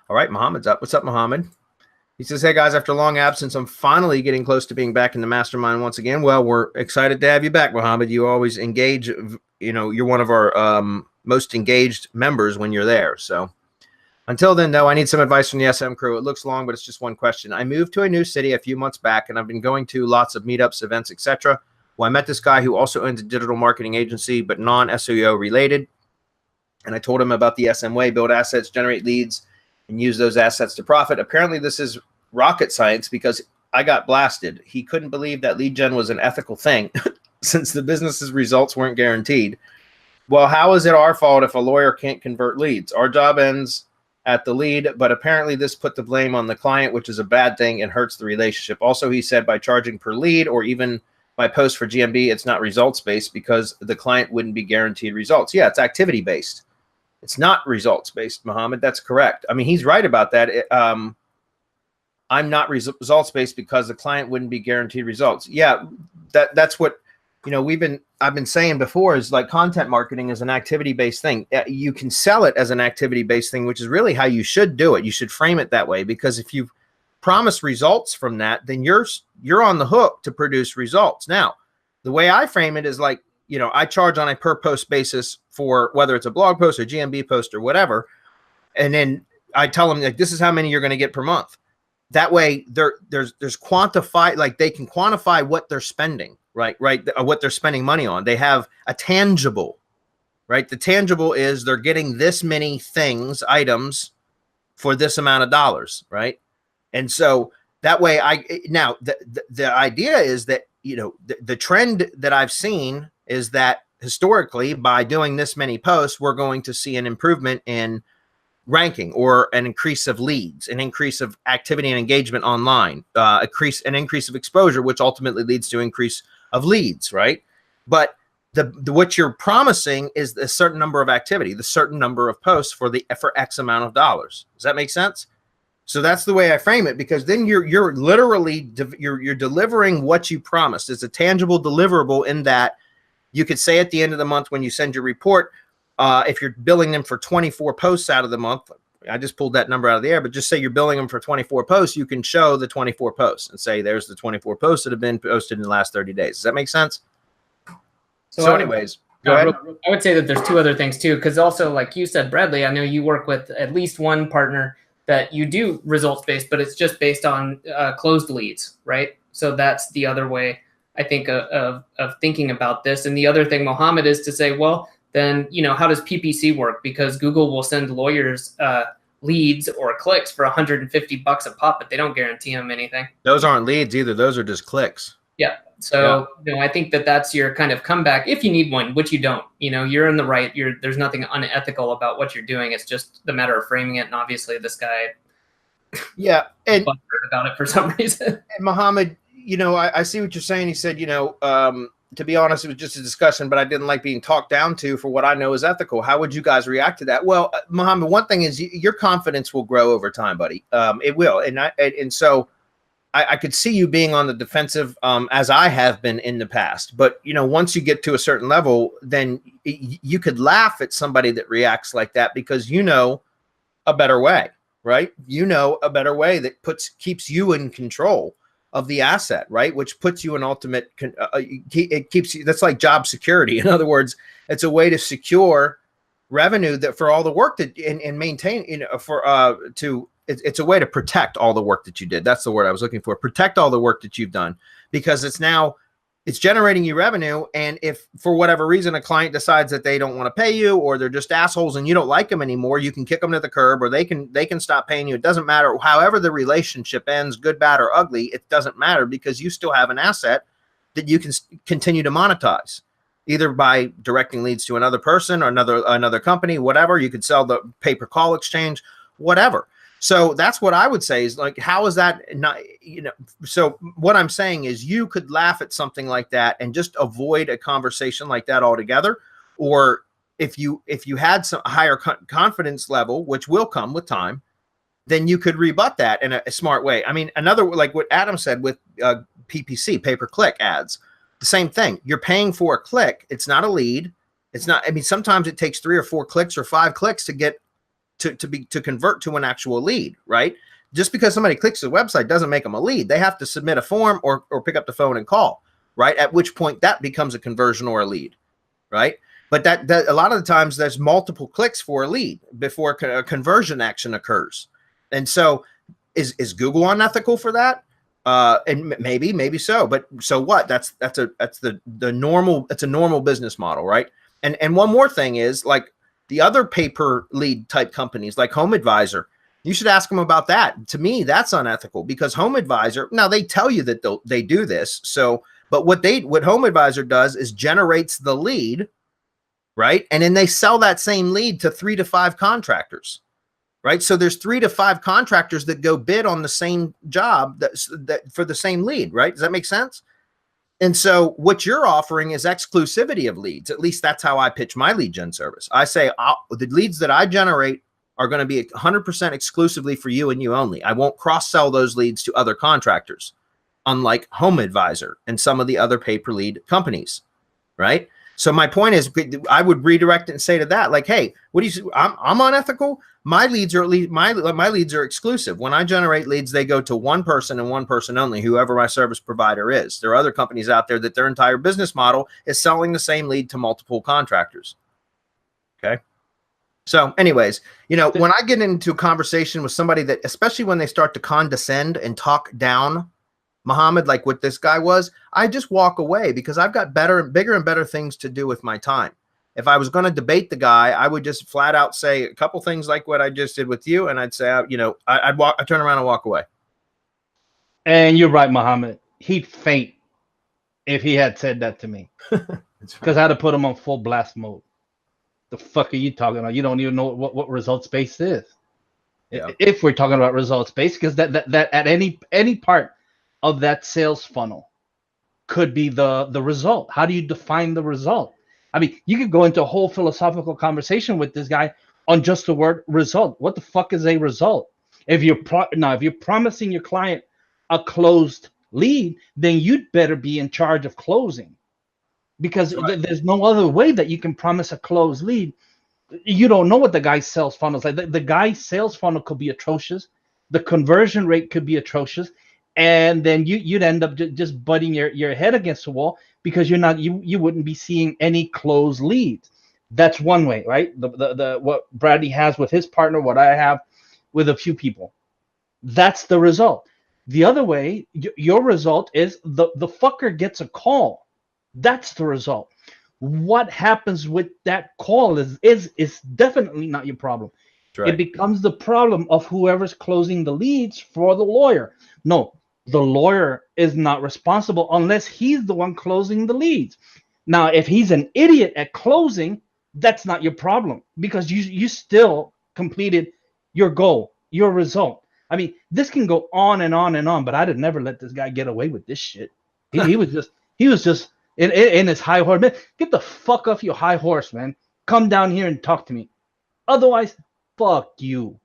All right, Mohammed's up. What's up, Mohammed? He says, hey, guys, after a long absence, I'm finally getting close to being back in the mastermind once again. Well, we're excited to have you back, Mohammed. You always engage. You're one of our most engaged members when you're there. So until then, though, I need some advice from the SM crew. It looks long, but it's just one question. I moved to a new city a few months back, and I've been going to lots of meetups, events, etc. Well, I met this guy who also owns a digital marketing agency, but non-SEO related. And I told him about the SM way, build assets, generate leads, and use those assets to profit. Apparently, this is rocket science because I got blasted. He couldn't believe that lead gen was an ethical thing since the business's results weren't guaranteed. Well, how is it our fault if a lawyer can't convert leads? Our job ends at the lead, but apparently this put the blame on the client, which is a bad thing and hurts the relationship. Also, he said by charging per lead or even by post for GMB, it's not results-based because the client wouldn't be guaranteed results. Yeah, it's activity-based. It's not results-based, Mohammed. That's correct. I mean, he's right about that. I'm not results-based because the client wouldn't be guaranteed results. Yeah, that's what, I've been saying before is like content marketing is an activity-based thing. You can sell it as an activity-based thing, which is really how you should do it. You should frame it that way because if you promise results from that, then you're on the hook to produce results. Now, the way I frame it is like, I charge on a per post basis for whether it's a blog post or GMB post or whatever. And then I tell them like, this is how many you're going to get per month. That way there's quantify, like they can quantify what they're spending, right? What they're spending money on. They have a tangible, right? The tangible is they're getting this many items for this amount of dollars, right? And so that way the idea is that, the trend that I've seen is that historically by doing this many posts, we're going to see an improvement in ranking or an increase of leads, an increase of activity and engagement online, an increase of exposure, which ultimately leads to increase of leads, right? But what you're promising is a certain number of activity, the certain number of posts for X amount of dollars. Does that make sense? So that's the way I frame it, because then you're literally you're delivering what you promised. It's a tangible deliverable in that you could say at the end of the month when you send your report, if you're billing them for 24 posts out of the month, I just pulled that number out of the air, but just say you're billing them for 24 posts, you can show the 24 posts and say there's the 24 posts that have been posted in the last 30 days. Does that make sense? So anyways, go ahead. I would say that there's two other things too, because also like you said, Bradley, I know you work with at least one partner that you do results-based, but it's just based on closed leads, right? So that's the other way I think of thinking about this. And the other thing, Mohammed, is to say, well, then, how does PPC work? Because Google will send lawyers leads or clicks for $150 a pop, but they don't guarantee them anything. Those aren't leads either. Those are just clicks. Yeah. So, I think that's your kind of comeback if you need one, which you don't. You're in the right. There's nothing unethical about what you're doing. It's just the matter of framing it. And obviously, this guy, and about it for some reason. And Mohammed, I see what you're saying. He said, to be honest, it was just a discussion, but I didn't like being talked down to for what I know is ethical. How would you guys react to that? Well, Mohammed, one thing is your confidence will grow over time, buddy. It will, and so. I could see you being on the defensive as I have been in the past. But, once you get to a certain level, then you could laugh at somebody that reacts like that because a better way, right? A better way that keeps you in control of the asset, right? Which puts you in ultimate, it keeps you, that's like job security. In other words, it's a way to secure revenue that for all the work that and maintain, it's a way to protect all the work that you did. That's the word I was looking for. Protect all the work that you've done because it's generating you revenue. And if for whatever reason a client decides that they don't want to pay you or they're just assholes and you don't like them anymore, you can kick them to the curb or they can stop paying you. It doesn't matter. However the relationship ends, good, bad, or ugly, it doesn't matter because you still have an asset that you can continue to monetize. Either by directing leads to another person or another company, whatever. You could sell the pay-per-call exchange, whatever. So that's what I would say is like, how is that not, so what I'm saying is you could laugh at something like that and just avoid a conversation like that altogether. Or if you had some higher confidence level, which will come with time, then you could rebut that in a smart way. I mean, like what Adam said with PPC, pay-per-click ads, the same thing. You're paying for a click. It's not a lead. It's not, sometimes it takes 3 or 4 clicks or 5 clicks to get to convert to an actual lead, right? Just because somebody clicks the website doesn't make them a lead. They have to submit a form or pick up the phone and call, right? At which point that becomes a conversion or a lead, right? But that a lot of the times there's multiple clicks for a lead before a conversion action occurs. And so is Google unethical for that? And maybe so, but so what? That's the normal. It's a normal business model, right? And one more thing is, like, the other pay-per lead type companies like Home Advisor. You should ask them about that. To me, that's unethical, because Home Advisor, now they tell you that they do this. So, but what Home Advisor does is generates the lead, right? And then they sell that same lead to 3 to 5 contractors, right? So there's 3 to 5 contractors that go bid on the same job that for the same lead, right? Does that make sense? And so what you're offering is exclusivity of leads. At least that's how I pitch my lead gen service. I say the leads that I generate are going to be 100% exclusively for you and you only. I won't cross-sell those leads to other contractors, unlike Home Advisor and some of the other pay-per-lead companies, right? So my point is, I would redirect it and say to that, like, hey, what do you? I'm unethical. My leads are my leads are exclusive. When I generate leads, they go to one person and one person only, whoever my service provider is. There are other companies out there that their entire business model is selling the same lead to multiple contractors. Okay. So anyways, when I get into a conversation with somebody that, especially when they start to condescend and talk down, Muhammad, like what this guy was, I just walk away, because I've got bigger and better things to do with my time. If I was going to debate the guy, I would just flat out say a couple things like what I just did with you. And I'd say, I'd turn around and walk away. And you're right, Muhammad. He'd faint if he had said that to me, because I had to put him on full blast mode. The fuck are you talking about? You don't even know what results-based is. Yeah. If we're talking about results-based, because that at any part of that sales funnel could be the result. How do you define the result? I mean, you could go into a whole philosophical conversation with this guy on just the word result. What the fuck is a result? If you're promising your client a closed lead, then you'd better be in charge of closing, because there's no other way that you can promise a closed lead. You don't know what the guy's sales funnel is like. The guy's sales funnel could be atrocious. The conversion rate could be atrocious. And then you'd end up just butting your head against the wall, because you wouldn't be seeing any closed leads. That's one way, right? The what Bradley has with his partner, what I have with a few people. That's the result. The other way, your result is the fucker gets a call. That's the result. What happens with that call is definitely not your problem. Right. It becomes the problem of whoever's closing the leads for the lawyer. No, the lawyer is not responsible unless he's the one closing the leads. Now, if he's an idiot at closing, that's not your problem, because you still completed your goal, your result. I mean, this can go on and on and on, but I'd have never let this guy get away with this shit. He was just in his high horse. Man, get the fuck off your high horse, man. Come down here and talk to me. Otherwise, fuck you.